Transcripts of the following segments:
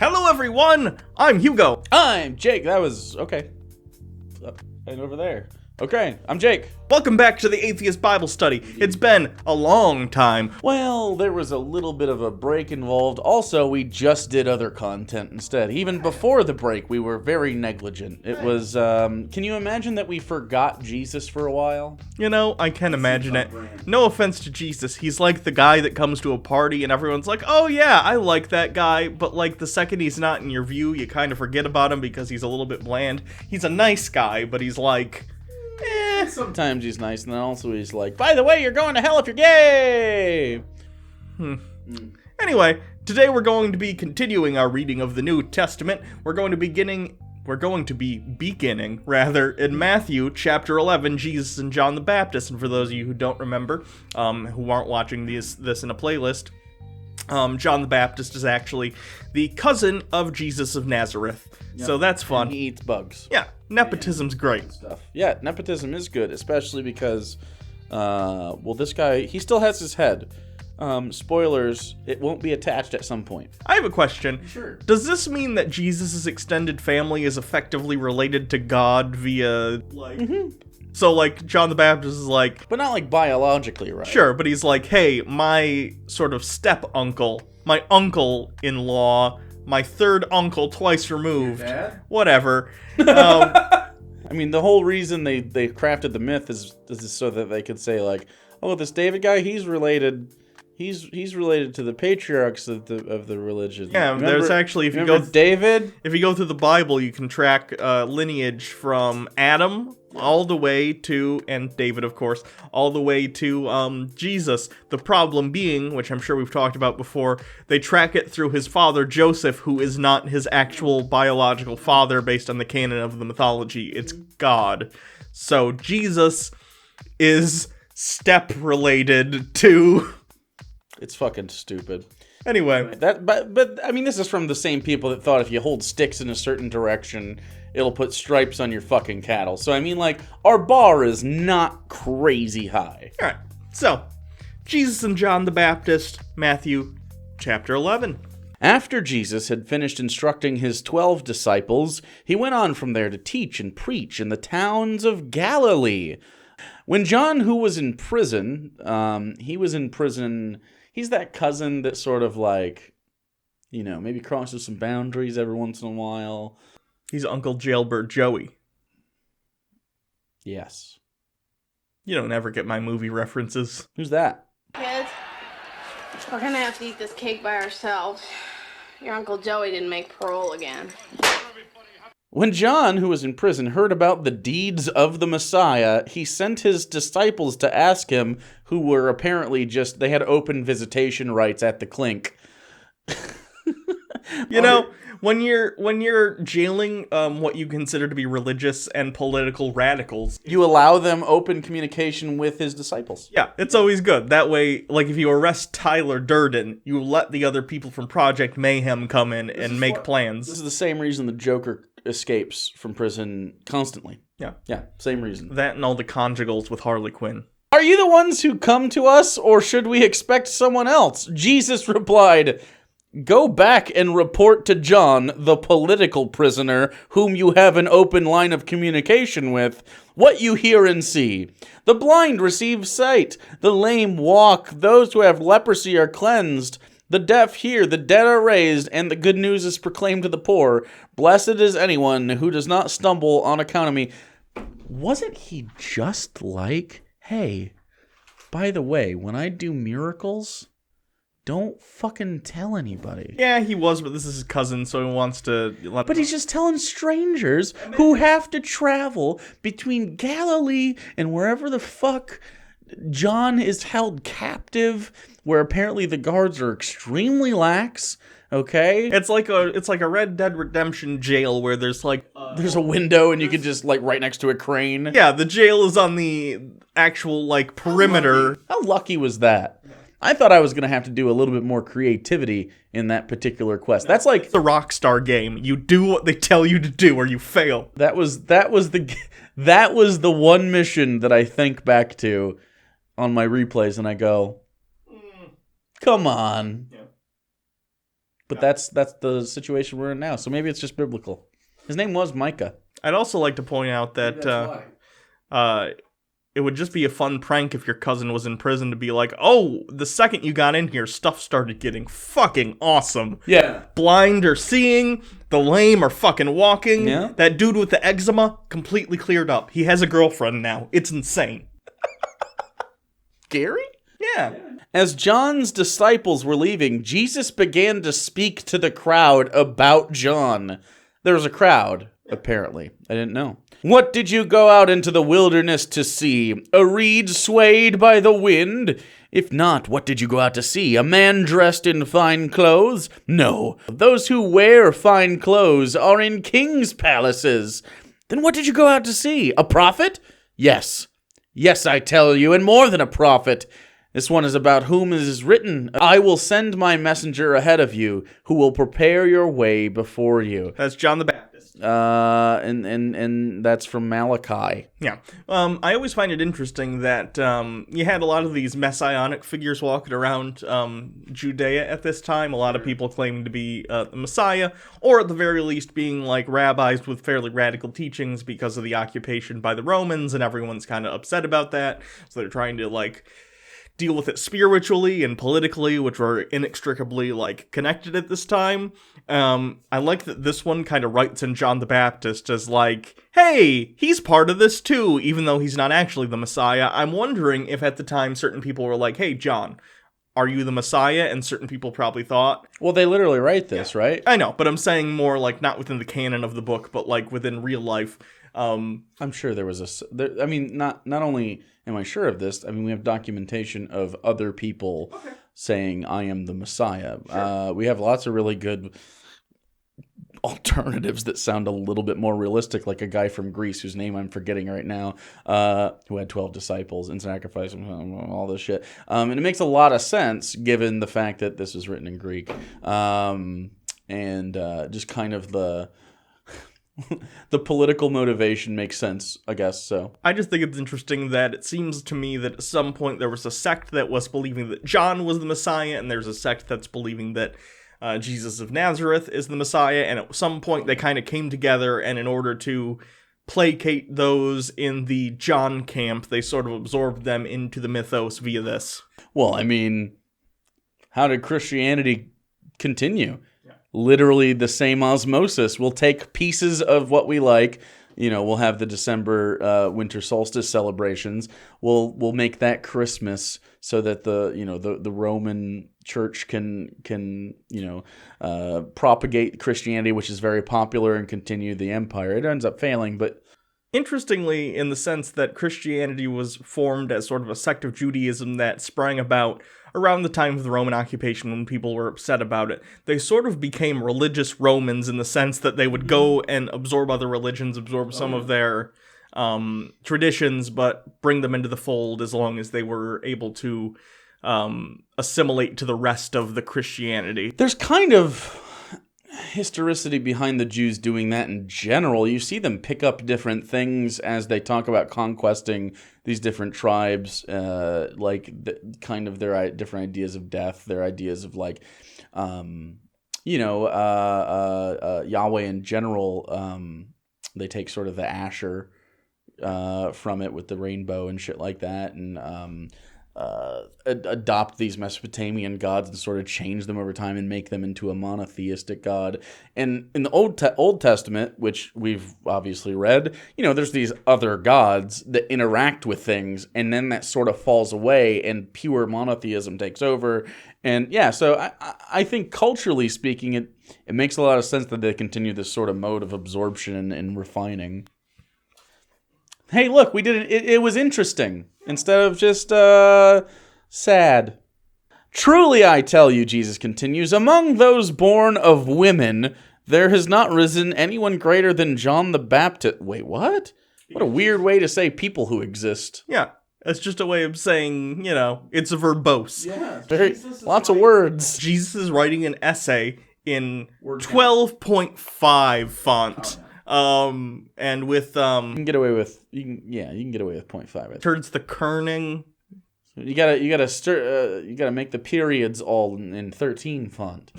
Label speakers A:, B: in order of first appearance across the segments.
A: Hello everyone, I'm Hugo.
B: I'm Jake. That was, okay. And over there. Okay, I'm Jake.
A: Welcome back to the Atheist Bible Study. It's been a long time.
B: Well, there was a little bit of a break involved. Also, we just did other content instead. Even before the break, we were very negligent. It was, can you imagine that we forgot Jesus for a while?
A: You know, I can imagine it. No offense to Jesus, he's like the guy that comes to a party and everyone's like, oh yeah, I like that guy, but like the second he's not in your view, you kind of forget about him because he's a little bit bland. He's a nice guy, but he's like...
B: Sometimes he's nice, and then also he's like, by the way, you're going to hell if you're gay!
A: Anyway, today we're going to be continuing our reading of the New Testament. We're going to be beginning in Matthew chapter 11, Jesus and John the Baptist. And for those of you who don't remember, who aren't watching this in a playlist, John the Baptist is actually the cousin of Jesus of Nazareth. Yep. So that's fun.
B: And he eats bugs.
A: Yeah, nepotism's great.
B: Stuff. Yeah, nepotism is good, especially because, this guy, he still has his head. Spoilers, it won't be attached at some point.
A: I have a question.
B: Sure.
A: Does this mean that Jesus' extended family is effectively related to God via, like... Mm-hmm. So, like, John the Baptist is like...
B: But not, like, biologically, right?
A: Sure, but he's like, hey, my sort of step-uncle, my uncle-in-law, my third uncle twice removed.
B: Your dad?
A: Whatever.
B: I mean, the whole reason they crafted the myth is so that they could say, like, oh, this David guy, he's related... He's related to the patriarchs of the religion.
A: Yeah, there's actually, if you go through the Bible, you can track lineage from Adam all the way to, and David, of course, all the way to Jesus. The problem being, which I'm sure we've talked about before, they track it through his father Joseph, who is not his actual biological father based on the canon of the mythology. It's God. So Jesus is step related to...
B: It's fucking stupid.
A: Anyway.
B: But I mean, this is from the same people that thought if you hold sticks in a certain direction, it'll put stripes on your fucking cattle. So, I mean, like, our bar is not crazy high.
A: Alright, so, Jesus and John the Baptist, Matthew chapter 11.
B: After Jesus had finished instructing his 12 disciples, he went on from there to teach and preach in the towns of Galilee. When John, who was in prison, he's that cousin that sort of like, you know, maybe crosses some boundaries every once in a while.
A: He's Uncle Jailbird Joey.
B: Yes.
A: You don't ever get my movie references.
B: Who's that?
C: Kids, we're gonna have to eat this cake by ourselves. Your Uncle Joey didn't make parole again.
B: When John, who was in prison, heard about the deeds of the Messiah, he sent his disciples to ask him, who were apparently they had open visitation rights at the Clink.
A: You know, when you're jailing what you consider to be religious and political radicals,
B: you allow them open communication with his disciples.
A: Yeah, it's always good. That way, like if you arrest Tyler Durden, you let the other people from Project Mayhem come in and make plans.
B: This is the same reason the Joker escapes from prison constantly. Yeah, same reason.
A: That and all the conjugals with Harley Quinn.
B: Are you the ones who come to us, or should we expect someone else? Jesus replied, go back and report to John, the political prisoner, whom you have an open line of communication with, what you hear and see. The blind receive sight, the lame walk, those who have leprosy are cleansed, the deaf hear, the dead are raised, and the good news is proclaimed to the poor. Blessed is anyone who does not stumble on account of me. Wasn't he just like, hey, by the way, when I do miracles, don't fucking tell anybody.
A: Yeah, he was, but this is his cousin, so he wants to let
B: But he's just telling strangers who have to travel between Galilee and wherever the fuck John is held captive, where apparently the guards are extremely lax, okay?
A: It's like a Red Dead Redemption jail where there's like...
B: there's a window and you can just, like, right next to a crane.
A: Yeah, the jail is on the actual, like, perimeter.
B: How lucky was that? I thought I was going to have to do a little bit more creativity in that particular quest. That's like...
A: the Rockstar game. You do what they tell you to do or you fail.
B: That was the one mission that I think back to on my replays and I go, come on. Yeah. But that's the situation we're in now. So maybe it's just biblical. His name was Micah.
A: I'd also like to point out that it would just be a fun prank if your cousin was in prison to be like, oh, the second you got in here, stuff started getting fucking awesome.
B: Yeah.
A: Blind or seeing, the lame are fucking walking.
B: Yeah.
A: That dude with the eczema, completely cleared up. He has a girlfriend now. It's insane.
B: Gary?
A: Yeah.
B: As John's disciples were leaving, Jesus began to speak to the crowd about John. There was a crowd, apparently. I didn't know. What did you go out into the wilderness to see? A reed swayed by the wind? If not, what did you go out to see? A man dressed in fine clothes? No. Those who wear fine clothes are in kings' palaces. Then what did you go out to see? A prophet? Yes. Yes, I tell you, and more than a prophet. This one is about whom it is written, I will send my messenger ahead of you, who will prepare your way before you.
A: That's John the Baptist.
B: And that's from Malachi.
A: Yeah. I always find it interesting that you had a lot of these messianic figures walking around Judea at this time. A lot of people claiming to be the Messiah, or at the very least being like rabbis with fairly radical teachings because of the occupation by the Romans, and everyone's kind of upset about that. So they're trying to like deal with it spiritually and politically, which were inextricably like connected at this time. I like that this one kind of writes in John the Baptist as like, hey, he's part of this too, even though he's not actually the Messiah. I'm wondering if at the time certain people were like, hey, John, are you the Messiah? And certain people probably thought.
B: Well, they literally write this, right?
A: I know, but I'm saying more like not within the canon of the book, but like within real life.
B: I'm sure there was not only am I sure of this, I mean, we have documentation of other people saying, I am the Messiah. Sure. We have lots of really good alternatives that sound a little bit more realistic, like a guy from Greece whose name I'm forgetting right now, who had 12 disciples and sacrificed all this shit. And it makes a lot of sense given the fact that this was written in Greek. And just kind of the political motivation makes sense, I guess. So
A: I just think it's interesting that it seems to me that at some point there was a sect that was believing that John was the Messiah, and there's a sect that's believing that Jesus of Nazareth is the Messiah, and at some point they kind of came together, and in order to placate those in the John camp, they sort of absorbed them into the mythos via this.
B: Well, I mean, how did Christianity continue? Literally the same osmosis. We'll take pieces of what we like. You know, we'll have the December winter solstice celebrations. We'll make that Christmas so that the Roman Church can propagate Christianity, which is very popular, and continue the empire. It ends up failing, but
A: interestingly, in the sense that Christianity was formed as sort of a sect of Judaism that sprang about around the time of the Roman occupation when people were upset about it. They sort of became religious Romans in the sense that they would go and absorb other religions, absorb some of their traditions, but bring them into the fold as long as they were able to assimilate to the rest of the Christianity.
B: There's kind of historicity behind the Jews doing that in general. You see them pick up different things as they talk about conquesting these different tribes, their different ideas of death, their ideas of Yahweh in general. They take sort of the Asher from it with the rainbow and shit like that, and adopt these Mesopotamian gods and sort of change them over time and make them into a monotheistic god. And in the Old Testament, which we've obviously read, there's these other gods that interact with things, and then that sort of falls away and pure monotheism takes over. And yeah, so I think culturally speaking, it makes a lot of sense that they continue this sort of mode of absorption and refining. Hey, look, we did it. It was interesting instead of just sad. Truly, I tell you, Jesus continues, among those born of women, there has not risen anyone greater than John the Baptist. Wait, what? What a weird way to say people who exist.
A: Yeah, it's just a way of saying, it's a verbose.
B: Yeah, lots of words.
A: Jesus is writing an essay in 12.5 font. And with
B: you can get away with 0.5.
A: Towards the kerning.
B: You gotta make the periods all in 13 font.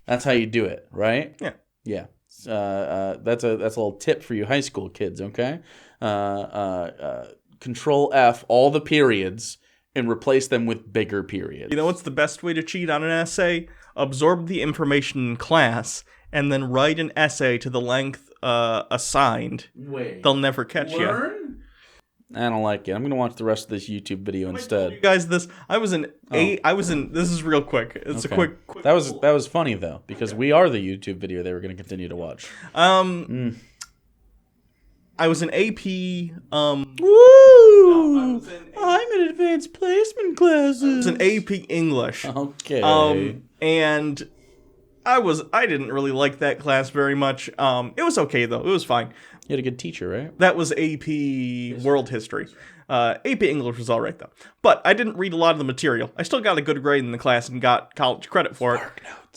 B: That's how you do it, right?
A: Yeah.
B: Yeah. That's a little tip for you high school kids, okay? Control F all the periods and replace them with bigger periods.
A: You know what's the best way to cheat on an essay? Absorb the information in class and then write an essay to the length assigned.
B: Wait.
A: They'll never catch you.
B: I don't like it. I'm going to watch the rest of this YouTube video instead.
A: You guys, this is real quick. It's a quick
B: That was funny though, because we are the YouTube video they were going to continue to watch.
A: I was in AP.
B: Woo! I'm in advanced placement classes.
A: I was in AP English.
B: Okay.
A: And I didn't really like that class very much. It was okay though. It was fine.
B: You had a good teacher, right?
A: That was AP World History. AP English was all right though. But I didn't read a lot of the material. I still got a good grade in the class and got college credit for it.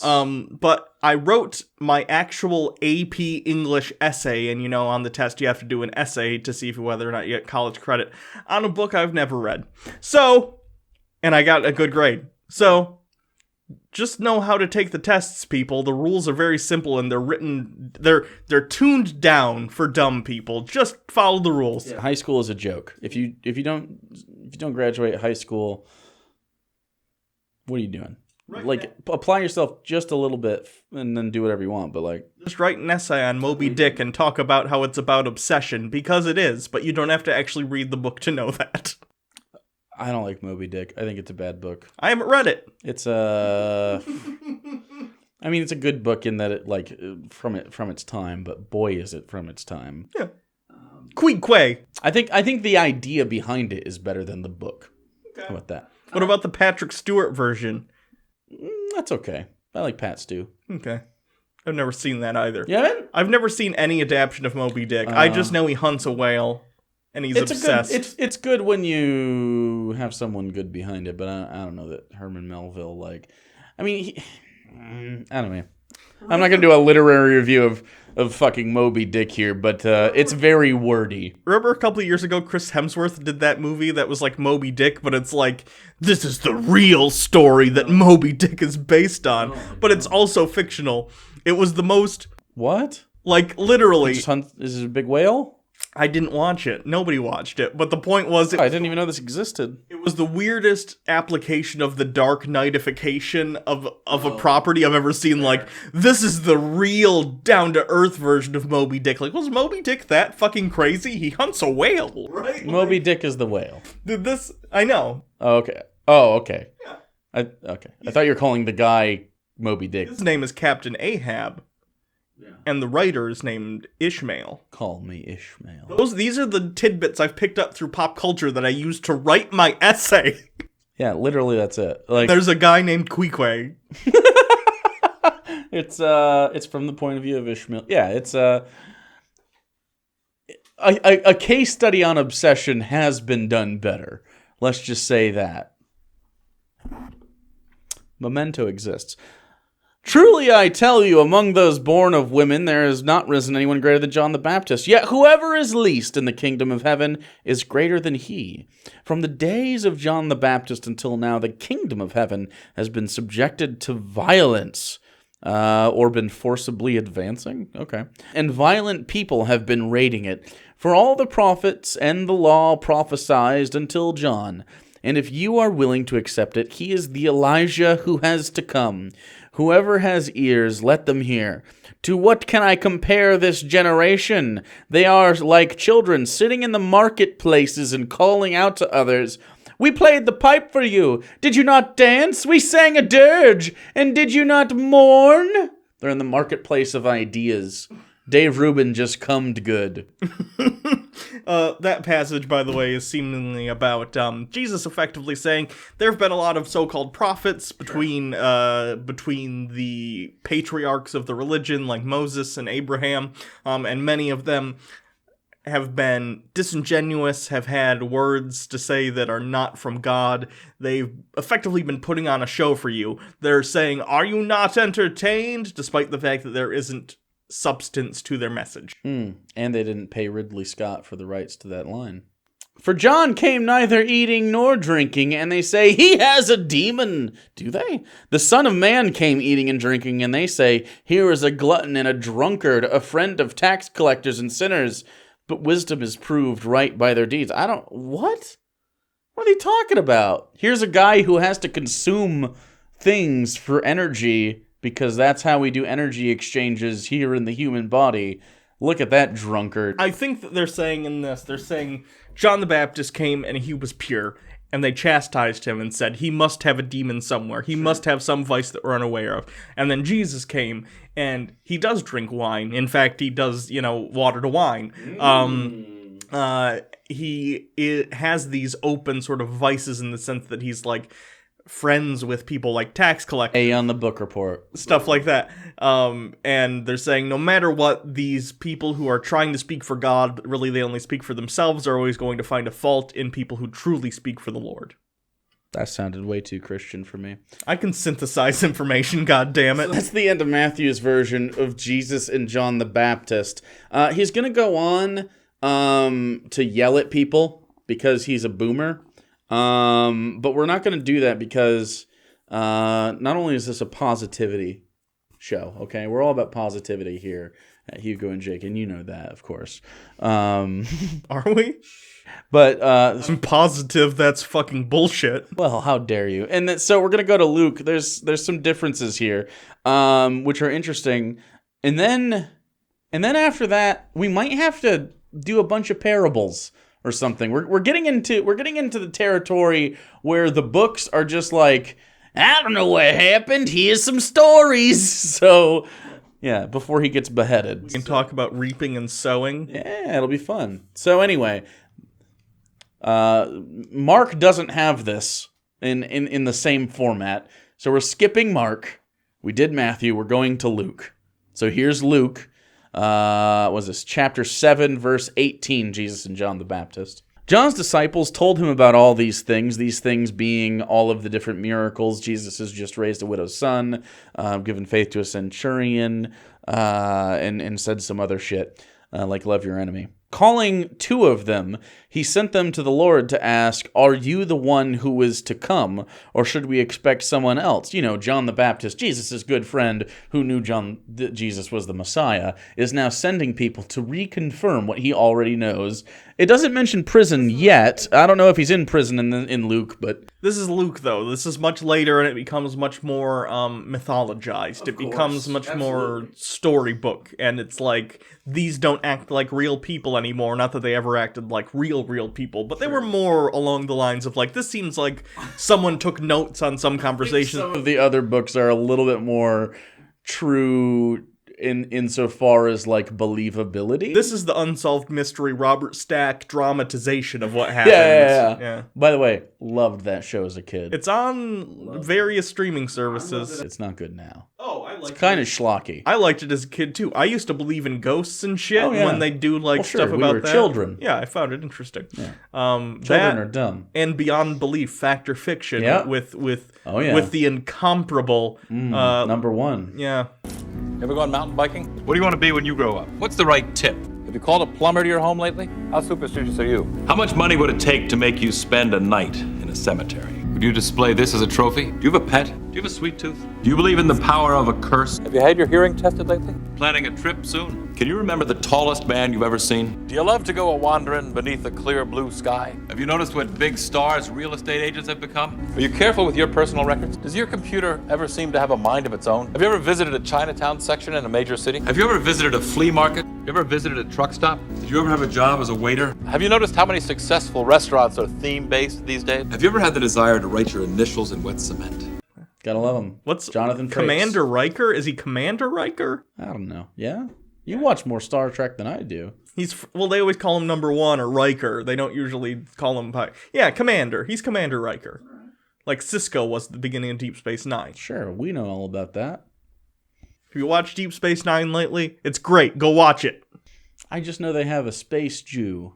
A: But I wrote my actual AP English essay, and on the test you have to do an essay to see whether or not you get college credit on a book I've never read. And I got a good grade. So, just know how to take the tests, people. The rules are very simple and they're tuned down for dumb people. Just follow the rules.
B: Yeah. High school is a joke. If you don't graduate high school, what are you doing? Right, apply yourself just a little bit and then do whatever you want, but
A: just write an essay on Moby Dick and talk about how it's about obsession, because it is, but you don't have to actually read the book to know that.
B: I don't like Moby Dick. I think it's a bad book.
A: I haven't read it.
B: It's it's a good book in that it from its time, but boy is it from its time.
A: Yeah. Quay.
B: I think the idea behind it is better than the book. Okay. How about that?
A: What about the Patrick Stewart version?
B: That's okay. I like Pat Stew.
A: Okay. I've never seen that either.
B: Yeah?
A: I've never seen any adaptation of Moby Dick. I just know he hunts a whale, and he's obsessed.
B: It's good when you have someone good behind it, but I don't know that Herman Melville, I don't know. I'm not going to do a literary review of fucking Moby Dick here, but it's very wordy.
A: Remember a couple of years ago, Chris Hemsworth did that movie that was like Moby Dick, but it's like, this is the real story that Moby Dick is based on, but it's also fictional. It was the most...
B: What?
A: Literally...
B: Is it a big whale?
A: I didn't watch it. Nobody watched it. But the point was...
B: I didn't even know this existed.
A: It was the weirdest application of the Dark Knightification of a property I've ever seen. This is the real down-to-earth version of Moby Dick. Was Moby Dick that fucking crazy? He hunts a whale, right?
B: Moby Dick is the whale.
A: I know.
B: Oh, okay. Oh, okay.
A: Yeah.
B: I thought you were calling the guy Moby Dick.
A: His name is Captain Ahab. And the writer is named Ishmael.
B: Call me Ishmael.
A: These are the tidbits I've picked up through pop culture that I used to write my essay.
B: Yeah, literally that's it.
A: There's a guy named Queequeg.
B: It's from the point of view of Ishmael. Yeah, it's a case study on obsession has been done better. Let's just say that. Memento exists. Truly I tell you, among those born of women, there has not risen anyone greater than John the Baptist. Yet whoever is least in the kingdom of heaven is greater than he. From the days of John the Baptist until now, the kingdom of heaven has been subjected to violence, or been forcibly advancing. Okay. And violent people have been raiding it. For all the prophets and the law prophesied until John. And if you are willing to accept it, he is the Elijah who has to come. Whoever has ears, let them hear. To what can I compare this generation? They are like children sitting in the marketplaces and calling out to others. We played the pipe for you. Did you not dance? We sang a dirge. And did you not mourn? They're in the marketplace of ideas. Dave Rubin just cummed good.
A: That passage, by the way, is seemingly about Jesus effectively saying there have been a lot of so-called prophets between the patriarchs of the religion, like Moses and Abraham, and many of them have been disingenuous, have had words to say that are not from God. They've effectively been putting on a show for you. They're saying, "Are you not entertained?" Despite the fact that there isn't substance to their message.
B: And they didn't pay Ridley Scott for the rights to that line. For John came neither eating nor drinking, and they say, he has a demon. Do they? The Son of Man came eating and drinking, and they say, here is a glutton and a drunkard, a friend of tax collectors and sinners. But wisdom is proved right by their deeds. What? What are they talking about? Here's a guy who has to consume things for energy, because that's how we do energy exchanges here in the human body. Look at that drunkard.
A: I think that they're saying John the Baptist came and he was pure, and they chastised him and said he must have a demon somewhere. He must have some vice that we're unaware of. And then Jesus came, and he does drink wine. In fact, he does, water to wine. He has these open sort of vices in the sense that he's like friends with people like tax collectors.
B: A on the book report.
A: Stuff like that. And they're saying no matter what, these people who are trying to speak for God, but really they only speak for themselves, are always going to find a fault in people who truly speak for the Lord.
B: That sounded way too Christian for me.
A: I can synthesize information, goddammit.
B: So that's the end of Matthew's version of Jesus and John the Baptist. He's going to go on to yell at people because he's a boomer. But we're not going to do that because not only is this a positivity show, okay? We're all about positivity here at Hugo and Jake, and you know that, of course.
A: Are we?
B: But
A: I'm positive that's fucking bullshit.
B: Well, how dare you? And so we're going to go to Luke. There's some differences here, which are interesting. And then after that, we might have to do a bunch of parables or something. We're getting into the territory where the books are just like, I don't know what happened. Here's some stories. So, yeah, before he gets beheaded.
A: We can talk about reaping and sowing.
B: Yeah, it'll be fun. So anyway, Mark doesn't have this in the same format. So we're skipping Mark. We did Matthew. We're going to Luke. So here's Luke. Was this chapter 7, verse 18, Jesus and John the Baptist. John's disciples told him about all these things being all of the different miracles. Jesus has just raised a widow's son, given faith to a centurion, and said some other shit, like love your enemy. Calling 2 of them, he sent them to the Lord to ask, are you the one who is to come, or should we expect someone else? John the Baptist, Jesus' good friend, who knew Jesus was the Messiah, is now sending people to reconfirm what he already knows. It doesn't mention prison yet. I don't know if he's in prison in Luke, but...
A: This is Luke, though. This is much later, and it becomes much more mythologized. It becomes much more storybook, and it's like, these don't act like real people anymore. Not that they ever acted like real people, but they were more along the lines of like, this seems like someone took notes on some conversation.
B: Some of the other books are a little bit more true insofar as like believability.
A: This is the Unsolved Mystery Robert Stack dramatization of what happened.
B: Yeah. By the way, loved that show as a kid.
A: It's on various streaming services.
B: It's not good now.
A: Oh, I like it.
B: It's kind of schlocky.
A: I liked it as a kid too. I used to believe in ghosts and shit when they do stuff about
B: we were
A: that.
B: Children.
A: Yeah, I found it interesting.
B: Yeah.
A: Children
B: are dumb.
A: And beyond belief, fact or fiction with the incomparable
B: number 1.
A: Yeah.
D: Ever gone mountain biking?
E: What do you want to be when you grow up? What's the right tip?
D: Have you called a plumber to your home lately? How superstitious are you?
E: How much money would it take to make you spend a night in a cemetery? Would you display this as a trophy? Do you have a pet? Do you have a sweet tooth? Do you believe in the power of a curse?
D: Have you had your hearing tested lately?
E: Planning a trip soon? Can you remember the tallest man you've ever seen?
D: Do you love to go a-wandering beneath a clear blue sky?
E: Have you noticed what big stars real estate agents have become?
D: Are you careful with your personal records? Does your computer ever seem to have a mind of its own? Have you ever visited a Chinatown section in a major city?
E: Have you ever visited a flea market? Have you ever visited a truck stop? Did you ever have a job as a waiter?
D: Have you noticed how many successful restaurants are theme-based these days?
E: Have you ever had the desire to write your initials in wet cement?
B: Gotta love him.
A: What's
B: Jonathan Frakes.
A: Commander Riker? Is he Commander Riker?
B: I don't know. Yeah? You watch more Star Trek than I do.
A: They always call him number 1 or Riker. They don't usually call him Commander. He's Commander Riker. Like Cisco was at the beginning of Deep Space Nine.
B: Sure, we know all about that.
A: Have you watched Deep Space Nine lately? It's great. Go watch it.
B: I just know they have a space Jew.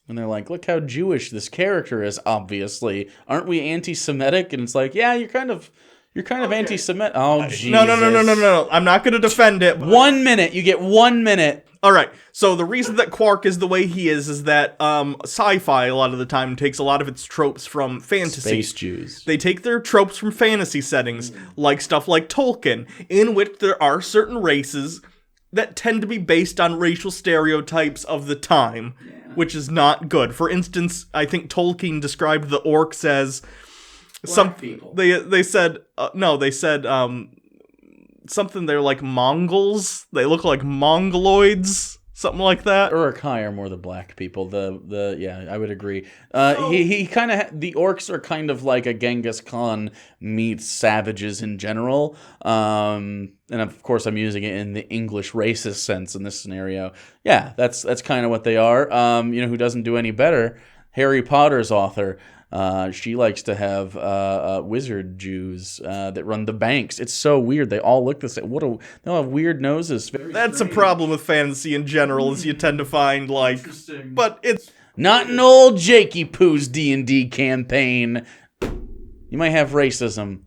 B: And they're like, look how Jewish this character is, obviously. Aren't we anti-Semitic? And it's like, yeah, you're kind of You're kind of anti-Semitic. Oh, Jesus.
A: No. I'm not going to defend it.
B: 1 minute. You get 1 minute.
A: All right. So the reason that Quark is the way he is that sci-fi a lot of the time takes a lot of its tropes from fantasy.
B: Space Jews.
A: They take their tropes from fantasy settings, like stuff like Tolkien, in which there are certain races that tend to be based on racial stereotypes of the time, which is not good. For instance, I think Tolkien described the orcs as
B: people.
A: They said something. They're like Mongols. They look like Mongoloids, something like that.
B: Uruk-hai are more the black people. Yeah, I would agree. He kind of the orcs are kind of like a Genghis Khan meets savages in general. And of course, I'm using it in the English racist sense in this scenario. Yeah, that's kind of what they are. Who doesn't do any better? Harry Potter's author. She likes to have wizard Jews that run the banks. It's so weird. They all look the same. They all have weird noses.
A: That's a problem with fantasy in general, is you tend to find but it's
B: not an old Jakey Poo's D&D campaign. You might have racism,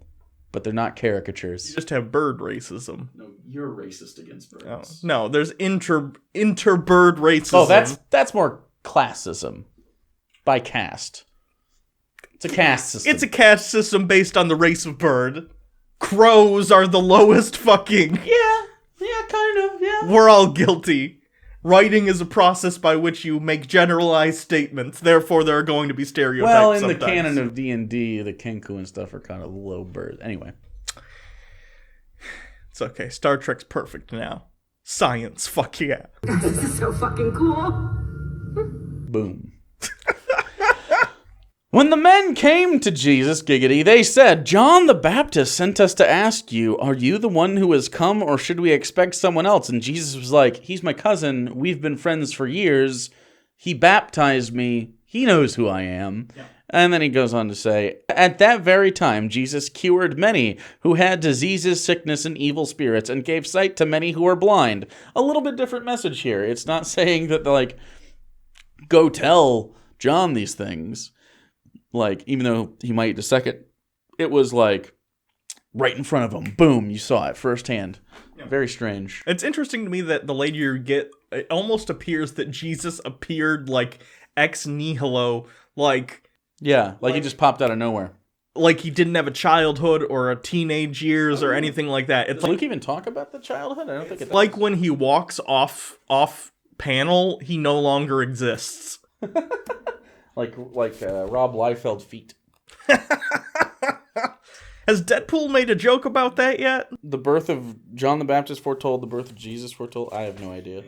B: but they're not caricatures.
A: You just have bird racism.
B: No, you're racist against birds.
A: Oh, no, there's inter-bird racism.
B: Oh, that's more classism by caste. It's a caste system.
A: It's a caste system based on the race of bird. Crows are the lowest fucking...
B: Yeah, kind of, yeah.
A: We're all guilty. Writing is a process by which you make generalized statements. Therefore, there are going to be stereotypes
B: Well,
A: sometimes.
B: The canon of D&D, the Kenku and stuff are kind of low birds. Anyway.
A: It's okay. Star Trek's perfect now. Science, fuck yeah.
F: This is so fucking cool.
B: Boom. When the men came to Jesus, giggity, they said, John the Baptist sent us to ask you, are you the one who has come, or should we expect someone else? And Jesus was like, he's my cousin. We've been friends for years. He baptized me. He knows who I am. Yeah. And then he goes on to say, at that very time, Jesus cured many who had diseases, sickness, and evil spirits, and gave sight to many who were blind. A little bit different message here. It's not saying that, go tell John these things. Even though he might eat a second, it was right in front of him. Boom, you saw it firsthand. Yeah. Very strange.
A: It's interesting to me that the later you get, it almost appears that Jesus appeared ex nihilo,
B: he just popped out of nowhere.
A: Like he didn't have a childhood or a teenage years or anything like that. It's
B: Does Luke even talk about the childhood? I don't think it does.
A: Like when he walks off panel, he no longer exists.
B: Like Rob Liefeld feet.
A: Has Deadpool made a joke about that yet?
B: The birth of John the Baptist foretold, the birth of Jesus foretold? I have no idea.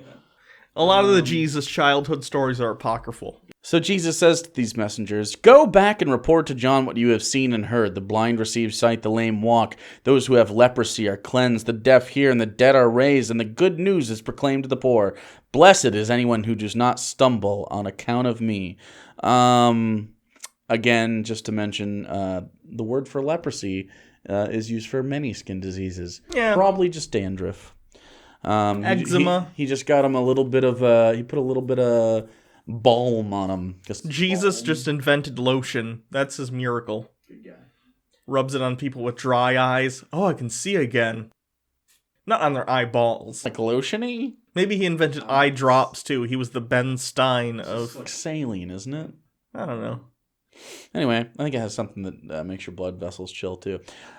A: A lot of the Jesus childhood stories are apocryphal.
B: So Jesus says to these messengers, go back and report to John what you have seen and heard. The blind receive sight, the lame walk. Those who have leprosy are cleansed, the deaf hear, and the dead are raised, and the good news is proclaimed to the poor. Blessed is anyone who does not stumble on account of me. Again, just to mention, the word for leprosy is used for many skin diseases.
A: Yeah.
B: Probably just dandruff.
A: Eczema.
B: He just got him a little bit of, he put a little bit of balm on him.
A: Jesus just invented lotion. That's his miracle.
B: Good guy.
A: Rubs it on people with dry eyes. Oh, I can see again. Not on their eyeballs.
B: Like lotion-y?
A: Maybe he invented eye drops too. He was the Ben Stein of...
B: It's like saline, isn't it?
A: I don't know.
B: Anyway, I think it has something that makes your blood vessels chill too.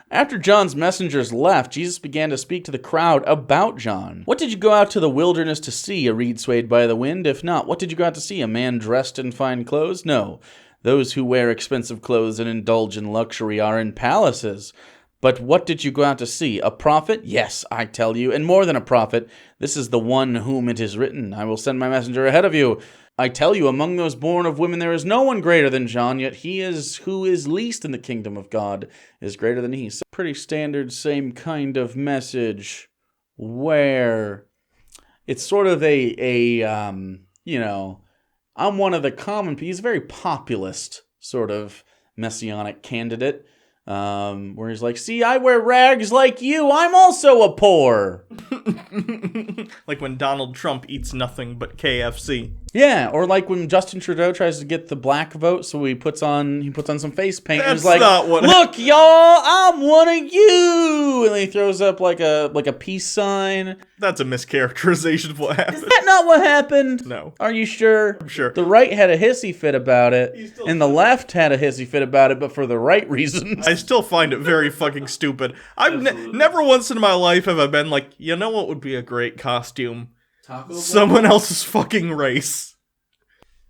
B: After John's messengers left, Jesus began to speak to the crowd about John. What did you go out to the wilderness to see? A reed swayed by the wind? If not, what did you go out to see? A man dressed in fine clothes? No. Those who wear expensive clothes and indulge in luxury are in palaces. But what did you go out to see? A prophet? Yes, I tell you, and more than a prophet. This is the one whom it is written, I will send my messenger ahead of you. I tell you, among those born of women there is no one greater than John, yet he who is least in the kingdom of God is greater than he. So pretty standard, same kind of message, where it's sort of I'm one of the common people. He's a very populist sort of messianic candidate. Where he's like, see, I wear rags like you. I'm also a poor.
A: Like when Donald Trump eats nothing but KFC.
B: Yeah, or like when Justin Trudeau tries to get the black vote, so he puts on some face paint.
A: That's
B: and he's like,
A: not what
B: look, y'all, I'm one of you, and then he throws up like a peace sign.
A: That's a mischaracterization of what happened.
B: Is that not what happened?
A: No.
B: Are you sure?
A: I'm sure.
B: The right had a hissy fit about it, and the left had a hissy fit about it, but for the right reasons.
A: I still find it very fucking stupid. I've never once in my life have I been like, you know what would be a great costume? Someone else's fucking race.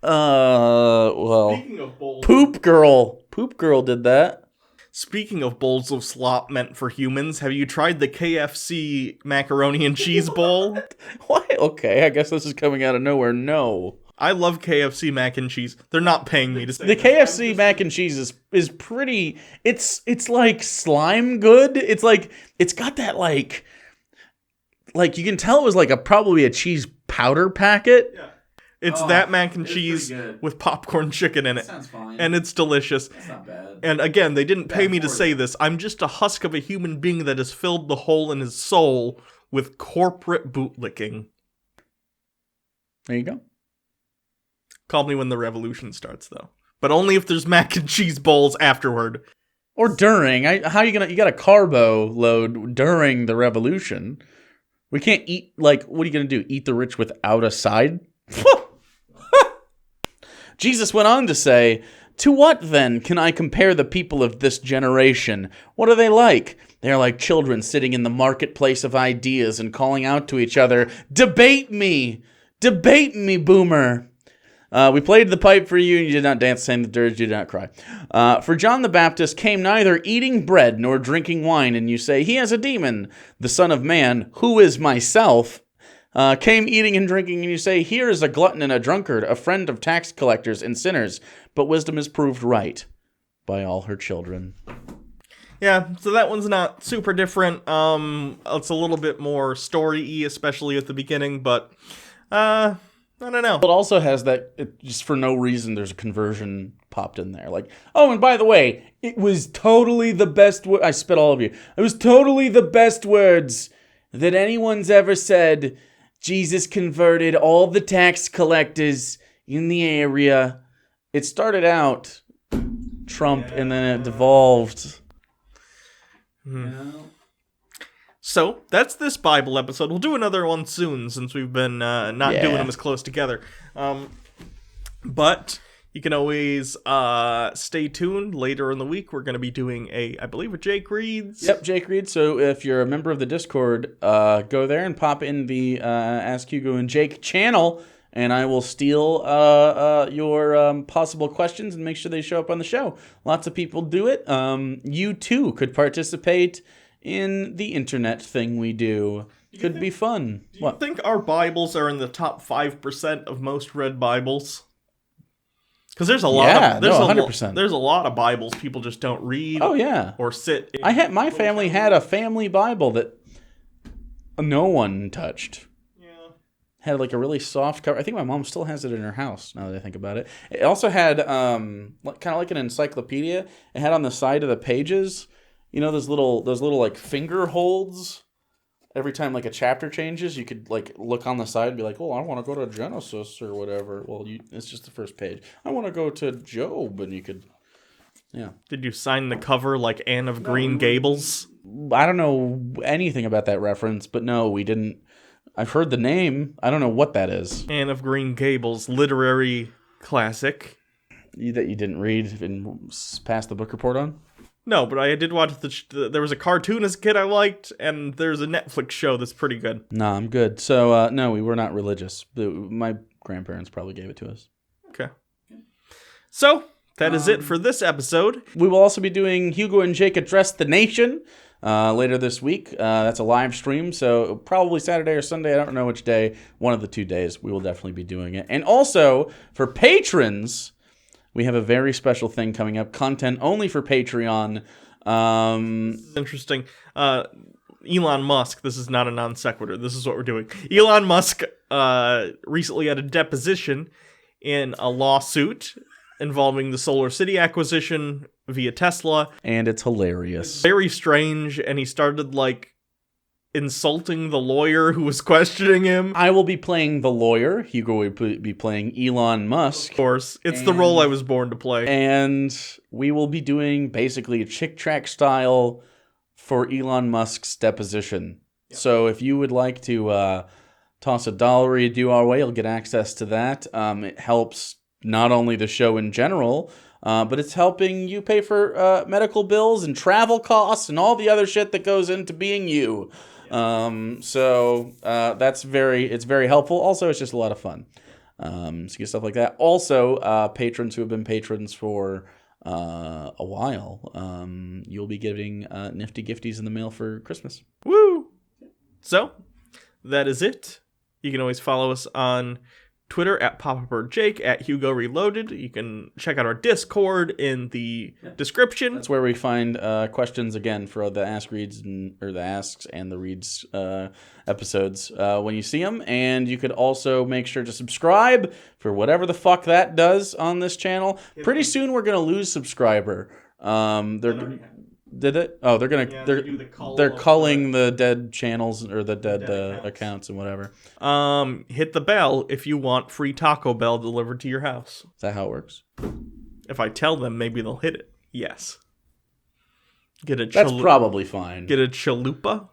B: Well,
A: Speaking of bowls,
B: Poop Girl did that.
A: Speaking of bowls of slop meant for humans, have you tried the KFC macaroni and cheese bowl?
B: Why? Okay, I guess this is coming out of nowhere. No.
A: I love KFC mac and cheese. They're not paying me to say
B: The
A: that.
B: KFC mac and cheese is pretty. It's like slime good. It's like it's got that like you can tell it was like probably a cheese powder packet.
A: Yeah. It's that mac and cheese with popcorn chicken in it.
B: Sounds fine.
A: And it's delicious.
B: That's not bad.
A: And again, they didn't pay me to say this. I'm just a husk of a human being that has filled the hole in his soul with corporate bootlicking.
B: There you go.
A: Call me when the revolution starts, though. But only if there's mac and cheese bowls afterward.
B: Or during. How you got a carbo load during the revolution. We can't eat, what are you going to do? Eat the rich without a side? Jesus went on to say, to what, then, can I compare the people of this generation? What are they like? They are like children sitting in the marketplace of ideas and calling out to each other, debate me, boomer. We played the pipe for you, and you did not dance, sang the dirge, you did not cry. For John the Baptist came neither eating bread nor drinking wine, and you say, he has a demon. The Son of Man, who is myself, came eating and drinking, and you say, here is a glutton and a drunkard, a friend of tax collectors and sinners. But wisdom is proved right by all her children.
A: Yeah, so that one's not super different. It's a little bit more story-y, especially at the beginning, but, I don't know.
B: It also has that, just for no reason, there's a conversion popped in there. Like, oh, and by the way, it was totally the best I spit all of you. It was totally the best words that anyone's ever said. Jesus converted all the tax collectors in the area. It started out Trump, and then it devolved.
A: So, that's this Bible episode. We'll do another one soon, since we've been not doing them as close together. But you can always stay tuned. Later in the week, we're going to be doing I believe, a Jake Reads.
B: Yep, Jake Reads. So if you're a member of the Discord, go there and pop in the Ask Hugo and Jake channel, and I will steal your possible questions and make sure they show up on the show. Lots of people do it. You, too, could participate in the internet thing we do. Could be fun.
A: Do you think our Bibles are in the top 5% of most read Bibles? Because there's a lot.
B: 100%.
A: There's a lot of Bibles people just don't read.
B: Oh yeah.
A: Or sit.
B: My family had a family Bible that no one touched.
A: Yeah.
B: Had like a really soft cover. I think my mom still has it in her house. Now that I think about it, it also had kind of like an encyclopedia. It had on the side of the pages, those little like finger holds. Every time like a chapter changes, you could like look on the side and be like, "Oh, I want to go to Genesis or whatever." Well, it's just the first page. I want to go to Job, and you could, yeah.
A: Did you sign the cover like Anne of Green Gables?
B: I don't know anything about that reference, but no, we didn't. I've heard the name. I don't know what that is.
A: Anne of Green Gables, literary classic.
B: That you didn't read and pass the book report on?
A: No, but I did watch there was a cartoon as a kid I liked, and there's a Netflix show that's pretty good.
B: Nah, I'm good. So, no, we were not religious. My grandparents probably gave it to us.
A: Okay. So, that is it for this episode.
B: We will also be doing Hugo and Jake Address the Nation later this week. That's a live stream, so probably Saturday or Sunday. I don't know which day. One of the 2 days. We will definitely be doing it. And also, for patrons, we have a very special thing coming up. Content only for Patreon.
A: Interesting. Elon Musk, this is not a non sequitur. This is what we're doing. Elon Musk recently had a deposition in a lawsuit involving the Solar City acquisition via Tesla.
B: And it's hilarious.
A: Very strange, and he started, insulting the lawyer who was questioning him.
B: I will be playing the lawyer. Hugo will be playing Elon Musk.
A: Of course. It's the role I was born to play.
B: And we will be doing basically a Chick Track style for Elon Musk's deposition. Yep. So if you would like to toss $1 or $2 our way, you'll get access to that. It helps not only the show in general, but it's helping you pay for medical bills and travel costs and all the other shit that goes into being you. So it's very helpful. Also, it's just a lot of fun. So get stuff like that. Also, patrons who have been patrons for a while, you'll be getting nifty gifties in the mail for Christmas.
A: Woo! So, that is it. You can always follow us on Twitter at PapaBirdJake, at Hugo Reloaded. You can check out our Discord in the description.
B: That's where we find questions again for the Ask Reads or the Asks and the Reads episodes when you see them. And you could also make sure to subscribe for whatever the fuck that does on this channel. Pretty soon we're gonna lose subscriber. Did it? Oh, they're culling the dead channels or the dead accounts and whatever.
A: Hit the bell if you want free Taco Bell delivered to your house.
B: Is that how it works?
A: If I tell them, maybe they'll hit it. Yes.
B: That's probably fine.
A: Get a chalupa.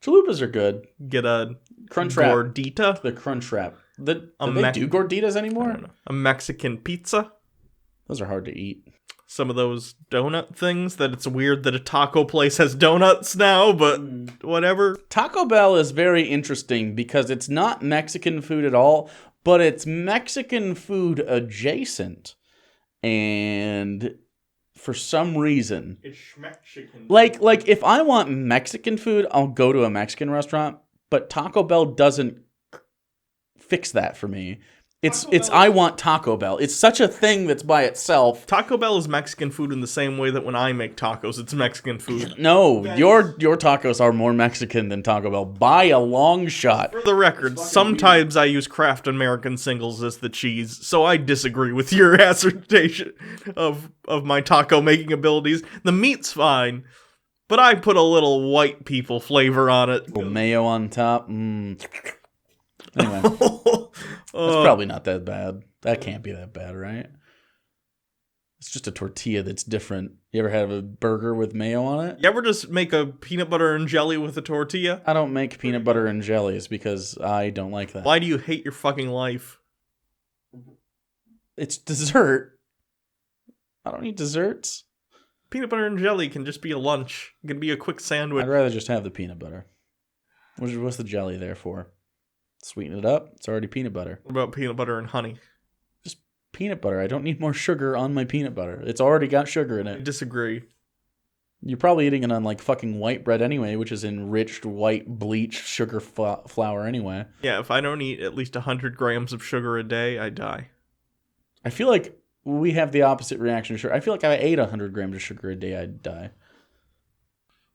B: Chalupas are good.
A: Get a
B: Crunchwrap.
A: gordita.
B: The Crunchwrap. Do they do gorditas anymore?
A: I don't know. A Mexican pizza.
B: Those are hard to eat.
A: Some of those donut things that it's weird that a taco place has donuts now, but whatever.
B: Taco Bell is very interesting because it's not Mexican food at all, but it's Mexican food adjacent. And for some reason,
A: it's Mexican.
B: Like if I want Mexican food, I'll go to a Mexican restaurant, but Taco Bell doesn't fix that for me. I want Taco Bell. It's such a thing that's by itself.
A: Taco Bell is Mexican food in the same way that when I make tacos, it's Mexican food.
B: No, your tacos are more Mexican than Taco Bell by a long shot.
A: For the record, sometimes I use Kraft American Singles as the cheese, so I disagree with your assertion of my taco making abilities. The meat's fine, but I put a little white people flavor on it.
B: A little mayo on top. Anyway, that's probably not that bad. That can't be that bad, right? It's just a tortilla that's different. You ever have a burger with mayo on it?
A: You ever just make a peanut butter and jelly with a tortilla?
B: I don't make peanut butter and jellies because I don't like that.
A: Why do you hate your fucking life?
B: It's dessert. I don't eat desserts.
A: Peanut butter and jelly can just be a lunch. It can be a quick sandwich.
B: I'd rather just have the peanut butter. What's the jelly there for? Sweeten it up. It's already peanut butter.
A: What about peanut butter and honey?
B: Just peanut butter. I don't need more sugar on my peanut butter. It's already got sugar in it.
A: I disagree.
B: You're probably eating it on like fucking white bread anyway, which is enriched white bleached sugar flour anyway.
A: Yeah, if I don't eat at least 100 grams of sugar a day, I die.
B: I feel like we have the opposite reaction to sugar. I feel like if I ate 100 grams of sugar a day, I'd die.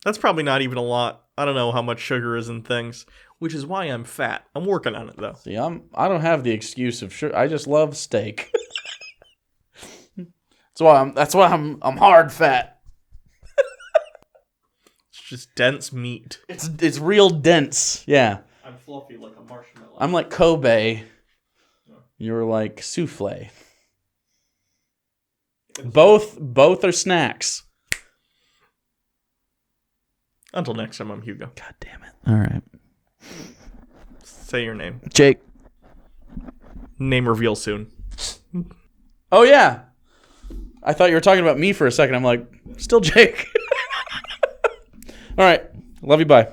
A: That's probably not even a lot. I don't know how much sugar is in things, which is why I'm fat. I'm working on it though.
B: See, I don't have the excuse of sugar. I just love steak. That's why I'm hard fat.
A: It's just dense meat.
B: It's real dense. Yeah.
A: I'm fluffy like a marshmallow.
B: I'm like Kobe. You're like souffle. Both are snacks.
A: Until next time, I'm Hugo.
B: God damn it. All right.
A: Say your name.
B: Jake.
A: Name reveal soon.
B: Oh, yeah. I thought you were talking about me for a second. I'm like, still Jake. All right. Love you. Bye.